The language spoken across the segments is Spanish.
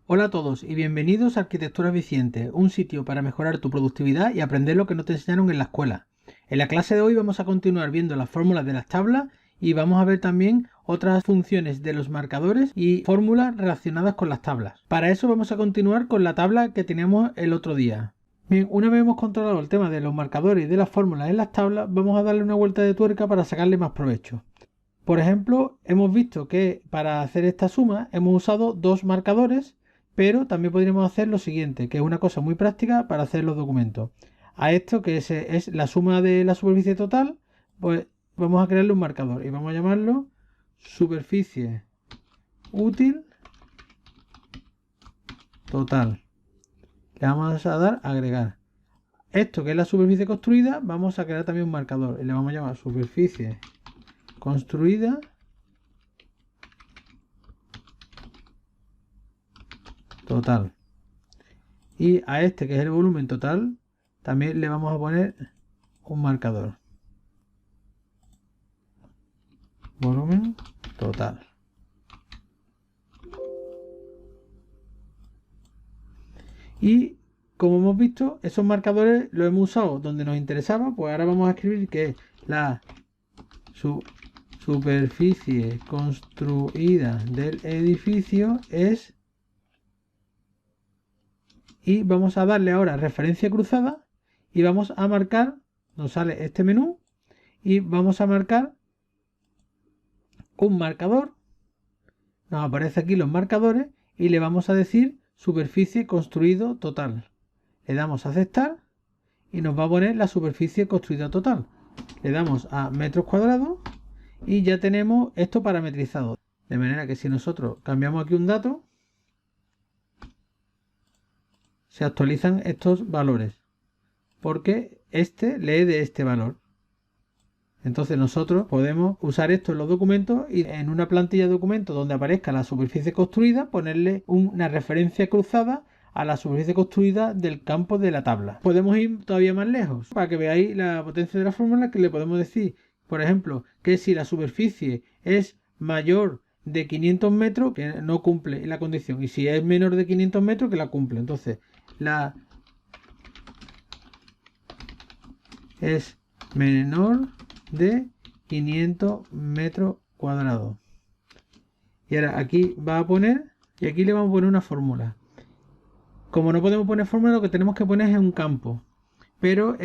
Hola a todos y bienvenidos a Arquitectura Eficiente, un sitio para mejorar tu productividad y aprender lo que no te enseñaron en la escuela. En la clase de hoy vamos a continuar viendo las fórmulas de las tablas y vamos a ver también otras funciones de los marcadores y fórmulas relacionadas con las tablas. Para eso vamos a continuar con la tabla que teníamos el otro día. Bien, una vez hemos controlado el tema de los marcadores y de las fórmulas en las tablas, vamos a darle una vuelta de tuerca para sacarle más provecho. Por ejemplo, hemos visto que para hacer esta suma hemos usado dos marcadores, pero también podríamos hacer lo siguiente, que es una cosa muy práctica para hacer los documentos. A esto, que es la suma de la superficie total, pues vamos a crearle un marcador y vamos a llamarlo superficie útil total. Le vamos a dar a agregar. Esto, que es la superficie construida, vamos a crear también un marcador y le vamos a llamar superficie construida total. Y a este, que es el volumen total, también le vamos a poner un marcador. Volumen total. Y como hemos visto, esos marcadores los hemos usado donde nos interesaba, pues ahora vamos a escribir que la superficie construida del edificio es... Y vamos a darle ahora referencia cruzada y vamos a marcar, nos sale este menú y vamos a marcar un marcador. Nos aparece aquí los marcadores y le vamos a decir superficie construido total. Le damos a aceptar y nos va a poner la superficie construida total. Le damos a metros cuadrados y ya tenemos esto parametrizado. De manera que si nosotros cambiamos aquí un dato, se actualizan estos valores. Porque este lee de este valor. Entonces nosotros podemos usar esto en los documentos y en una plantilla de documentos donde aparezca la superficie construida, ponerle una referencia cruzada a la superficie construida del campo de la tabla. Podemos ir todavía más lejos para que veáis la potencia de la fórmula, que le podemos decir, por ejemplo, que si la superficie es mayor de 500 metros, que no cumple la condición, y si es menor de 500 metros, que la cumple. Entonces, la es menor de 500 metros cuadrados. Y ahora aquí va a poner, y aquí le vamos a poner una fórmula. Como no podemos poner fórmula, lo que tenemos que poner es un campo. Pero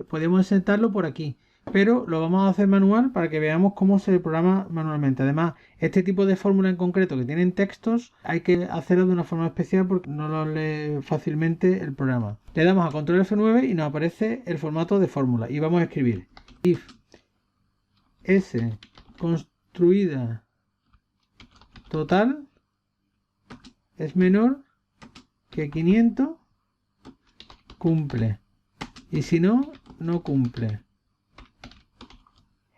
podemos insertarlo por aquí. Pero lo vamos a hacer manual para que veamos cómo se programa manualmente. Además, este tipo de fórmula en concreto que tienen textos, hay que hacerlo de una forma especial porque no lo lee fácilmente el programa. Le damos a control F9 y nos aparece el formato de fórmula. Y vamos a escribir if S construida total es menor que 500, cumple. Y si no, no cumple.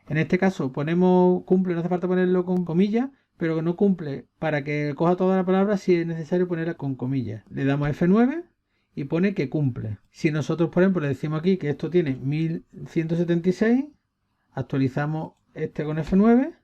En este caso ponemos cumple, no hace falta ponerlo con comillas, pero que no cumple, para que coja toda la palabra, si es necesario ponerla con comillas. Le damos F9 y pone que cumple. Si nosotros, por ejemplo, le decimos aquí que esto tiene 1176, actualizamos este con F9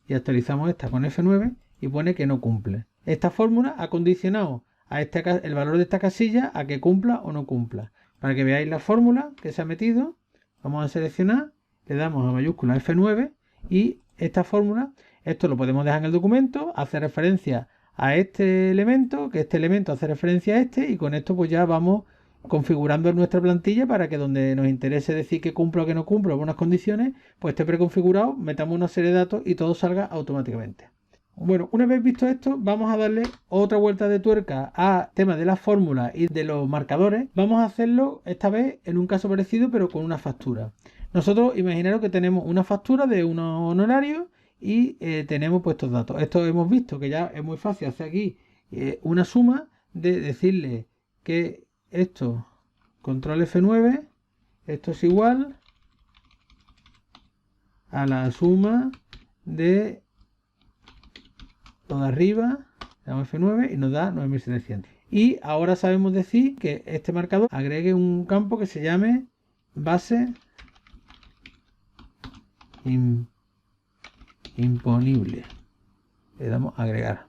y actualizamos esta con F9 y pone que no cumple. Esta fórmula ha condicionado a el valor de esta casilla a que cumpla o no cumpla. Para que veáis la fórmula que se ha metido, vamos a seleccionar, le damos a mayúscula F9 y esta fórmula, esto lo podemos dejar en el documento, hace referencia a este elemento, que este elemento hace referencia a este, y con esto pues ya vamos configurando nuestra plantilla para que donde nos interese decir que cumpla o que no cumpla algunas condiciones, pues esté preconfigurado, metamos una serie de datos y todo salga automáticamente. Bueno, una vez visto esto, vamos a darle otra vuelta de tuerca a tema de las fórmulas y de los marcadores. Vamos a hacerlo esta vez en un caso parecido, pero con una factura. Nosotros imaginaros que tenemos una factura de unos honorarios y tenemos pues estos datos. Esto hemos visto que ya es muy fácil hacer aquí una suma de decirle que esto, control F9, esto es igual a la suma de todo de arriba, le damos F9 y nos da 9700. Y ahora sabemos decir que este marcador agregue un campo que se llame base imponible. Le damos a agregar.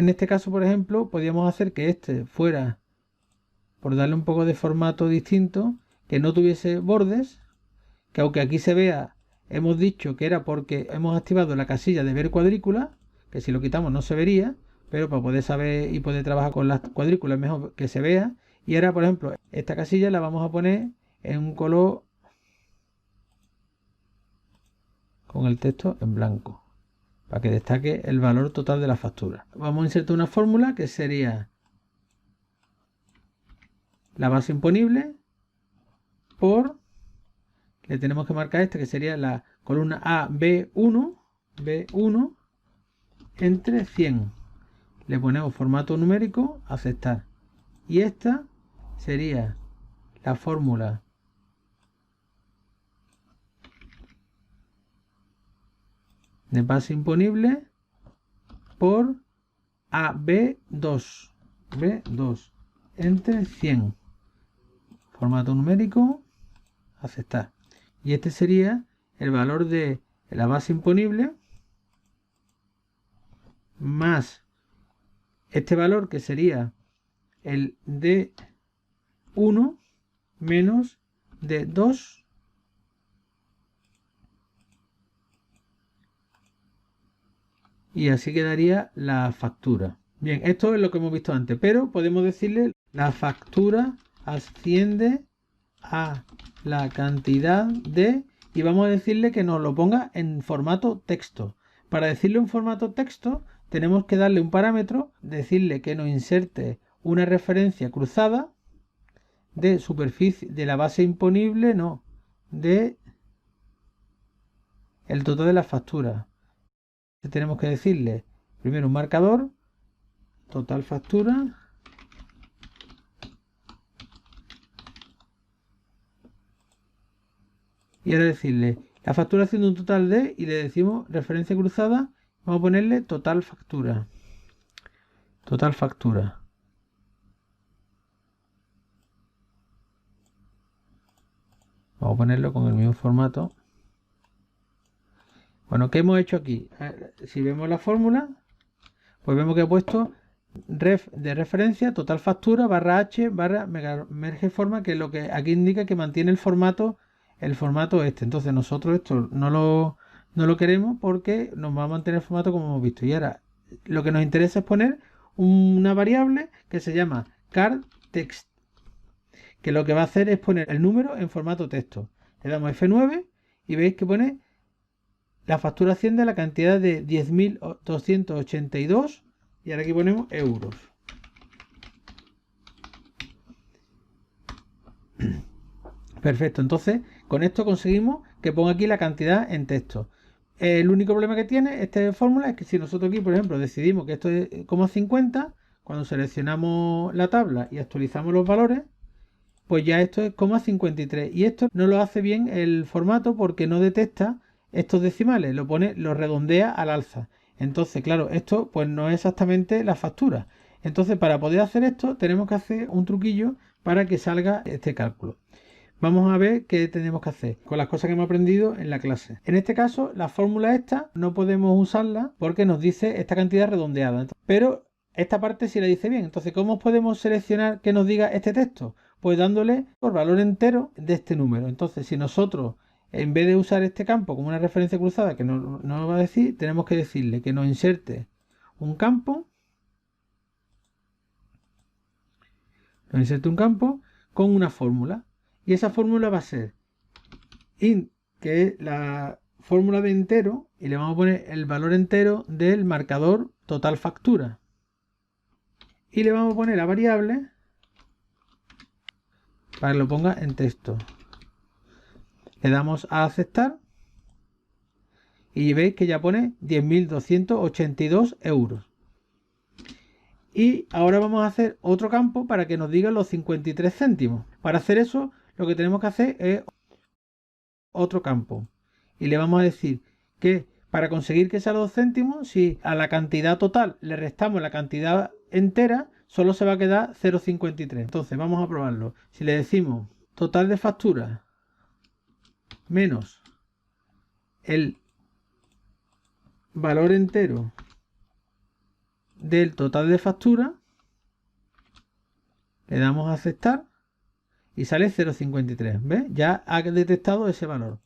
En este caso, por ejemplo, podríamos hacer que este fuera, por darle un poco de formato distinto, que no tuviese bordes, que aunque aquí se vea, hemos dicho que era porque hemos activado la casilla de ver cuadrícula, que si lo quitamos no se vería, pero para poder saber y poder trabajar con las cuadrículas es mejor que se vea. Y ahora, por ejemplo, esta casilla la vamos a poner en un color con el texto en blanco, para que destaque el valor total de la factura. Vamos a insertar una fórmula que sería la base imponible por, le tenemos que marcar esta que sería la columna A B1 entre 100. Le ponemos formato numérico, aceptar. Y esta sería la fórmula de base imponible por AB2 B2 entre 100. Formato numérico, aceptar. Y este sería el valor de la base imponible más este valor que sería el D1 menos D2 y así quedaría la factura. Bien, esto es lo que hemos visto antes, pero podemos decirle la factura asciende a la cantidad de, y vamos a decirle que nos lo ponga en formato texto. Para decirle en formato texto tenemos que darle un parámetro, decirle que nos inserte una referencia cruzada de superficie de la base imponible, no, de el total de la factura. Tenemos que decirle primero un marcador, total factura, y ahora decirle la factura haciendo un total de, y le decimos referencia cruzada, vamos a ponerle total factura. Total factura. Vamos a ponerlo con el mismo formato. Bueno, ¿qué hemos hecho aquí? Si vemos la fórmula, pues vemos que he puesto ref de referencia, total factura, barra H, barra merge forma, que es lo que aquí indica que mantiene el formato este. Entonces nosotros esto no lo queremos porque nos va a mantener el formato como hemos visto. Y ahora lo que nos interesa es poner una variable que se llama carText, que lo que va a hacer es poner el número en formato texto. Le damos F9 y veis que pone la factura asciende a la cantidad de 10.282 y ahora aquí ponemos euros. Perfecto, entonces con esto conseguimos que ponga aquí la cantidad en texto. El único problema que tiene esta fórmula es que si nosotros aquí, por ejemplo, decidimos que esto es 50, cuando seleccionamos la tabla y actualizamos los valores, pues ya esto es 53. Y esto no lo hace bien el formato porque no detecta estos decimales, lo redondea al alza. Entonces, claro, esto pues no es exactamente la factura. Entonces, para poder hacer esto, tenemos que hacer un truquillo para que salga este cálculo. Vamos a ver qué tenemos que hacer con las cosas que hemos aprendido en la clase. En este caso, la fórmula esta no podemos usarla porque nos dice esta cantidad redondeada. Pero esta parte sí la dice bien. Entonces, ¿cómo podemos seleccionar que nos diga este texto? Pues dándole por valor entero de este número. Entonces, si nosotros, en vez de usar este campo como una referencia cruzada que no nos va a decir, tenemos que decirle que nos inserte un campo. Nos inserte un campo con una fórmula. Y esa fórmula va a ser int, que es la fórmula de entero, y le vamos a poner el valor entero del marcador total factura. Y le vamos a poner la variable para que lo ponga en texto. Le damos a aceptar y veis que ya pone 10.282 euros. Y ahora vamos a hacer otro campo para que nos diga los 53 céntimos. Para hacer eso, lo que tenemos que hacer es otro campo. Y le vamos a decir que para conseguir que sea los céntimos, si a la cantidad total le restamos la cantidad entera, solo se va a quedar 0,53. Entonces vamos a probarlo. Si le decimos total de factura menos el valor entero del total de factura, le damos a aceptar y sale 0,53. ¿Ves? Ya ha detectado ese valor.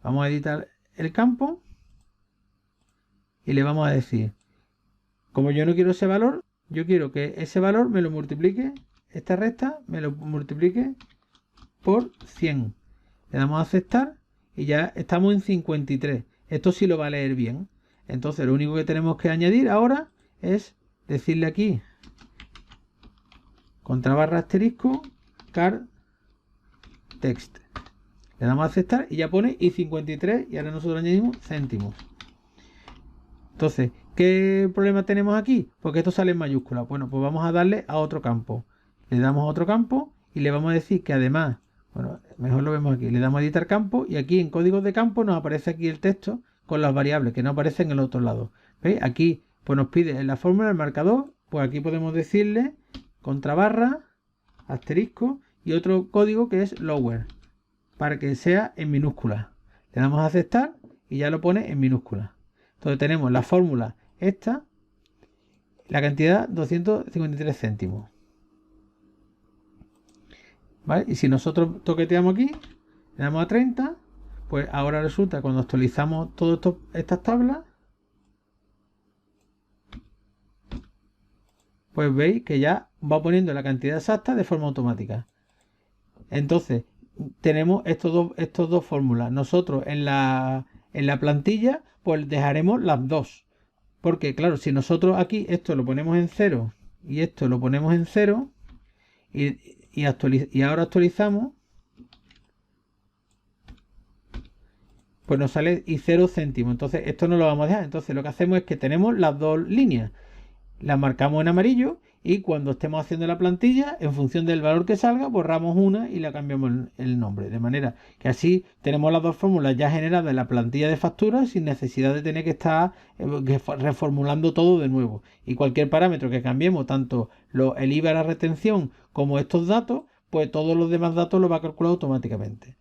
Vamos a editar el campo y le vamos a decir, como yo no quiero ese valor, yo quiero que ese valor me lo multiplique, esta recta me lo multiplique por 100. Le damos a aceptar y ya estamos en 53. Esto sí lo va a leer bien. Entonces lo único que tenemos que añadir ahora es decirle aquí contrabarra asterisco car text. Le damos a aceptar y ya pone i53 y ahora nosotros añadimos céntimos. Entonces, ¿qué problema tenemos aquí? Porque esto sale en mayúscula. Bueno, pues vamos a darle a otro campo. Le damos a otro campo y le vamos a decir que además, bueno, mejor lo vemos aquí. Le damos a editar campo y aquí en códigos de campo nos aparece aquí el texto con las variables que no aparecen en el otro lado. ¿Veis? Aquí pues nos pide en la fórmula el marcador. Pues aquí podemos decirle contrabarra, asterisco y otro código que es lower para que sea en minúscula. Le damos a aceptar y ya lo pone en minúscula. Entonces tenemos la fórmula esta, la cantidad 253 céntimos. ¿Vale? Y si nosotros toqueteamos aquí, le damos a 30, pues ahora resulta cuando actualizamos todas estas tablas, pues veis que ya va poniendo la cantidad exacta de forma automática. Entonces tenemos estos dos fórmulas. Nosotros en la plantilla pues dejaremos las dos. Porque claro, si nosotros aquí esto lo ponemos en 0 y esto lo ponemos en 0 y ahora actualizamos, pues nos sale y 0 céntimos. Entonces esto no lo vamos a dejar. Entonces lo que hacemos es que tenemos las dos líneas. Las marcamos en amarillo y cuando estemos haciendo la plantilla, en función del valor que salga, borramos una y la cambiamos el nombre. De manera que así tenemos las dos fórmulas ya generadas en la plantilla de facturas sin necesidad de tener que estar reformulando todo de nuevo. Y cualquier parámetro que cambiemos, tanto el IVA, la retención, como estos datos, pues todos los demás datos los va a calcular automáticamente.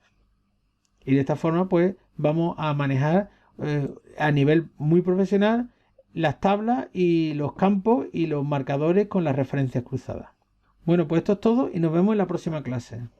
Y de esta forma, pues vamos a manejar a nivel muy profesional las tablas y los campos y los marcadores con las referencias cruzadas. Bueno, pues esto es todo y nos vemos en la próxima clase.